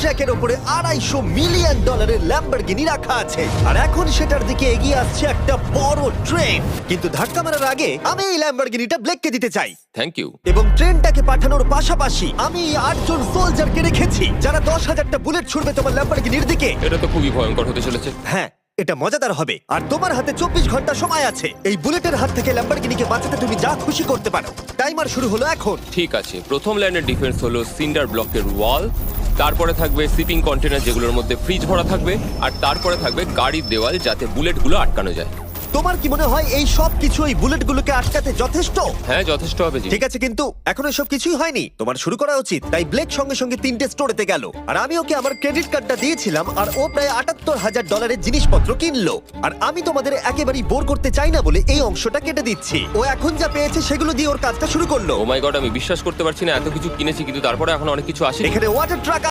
ট্র্যাকের উপরে $250 million Lamborghini রাখা আছে আর এখন সেটার দিকে এগিয়ে আসছে একটা বড় ট্রেন। কিন্তু ধাক্কা মারার আগে আমি এই ল্যাম্বরগিনিটা ব্লেককে দিতে চাই। Thank you. এবং ট্রেনটাকে পাঠানোর পাশাপাশি আমি এই 8 জন সোলজারকে রেখেছি যারা 10,000টা বুলেট ছুড়বে তোমার ল্যাম্বরগিনির দিকে। এটা তো খুবই ভয়ঙ্কর হতে চলেছে। হ্যাঁ, এটা মজাদার হবে। আর তোমার হাতে 24 ঘন্টা সময় আছে এই বুলেটের হাত থেকে ল্যাম্বরগিনিকে বাঁচাতে। তুমি যা খুশি করতে পারো। টাইমার শুরু হলো এখন। ঠিক আছে, প্রথম লাইনের ডিফেন্স হলো সিন্ডার ব্লকের ওয়াল, তারপরে থাকবে শিপিং কন্টেনার যেগুলোর মধ্যে ফ্রিজ ভরা থাকবে, আর তারপরে থাকবে গাড়ির দেওয়াল যাতে বুলেটগুলো আটকানো যায়। তোমার কি মনে হয় এই সব কিছু এই বুলেটগুলোকে আটকাতে যথেষ্ট? হ্যাঁ, যথেষ্ট হবে জি। ঠিক আছে, কিন্তু এখন এসব কিছুই হয়নি। তোমার শুরু করা উচিত। তাই ব্লেক সঙ্গে সঙ্গে 3টে স্টোরেতে গেল আর আমি ওকে আমার ক্রেডিট কার্ডটা দিয়েছিলাম আর ও প্রায় $78,000 জিনিসপত্র কিনলো। আর আমি তোমাদের একেবারেই বোর করতে চাই না বলে এই অংশটা কেটে দিচ্ছি। ও এখন যা পেয়েছে সেগুলো দিয়ে ওর কাজটা শুরু করলো। ও মাই গড, আমি বিশ্বাস করতে পারছি না এত কিছু কিনেছি কিন্তু তারপরে এখন অনেক কিছু আসে। এখানে ওয়াটার ট্রাক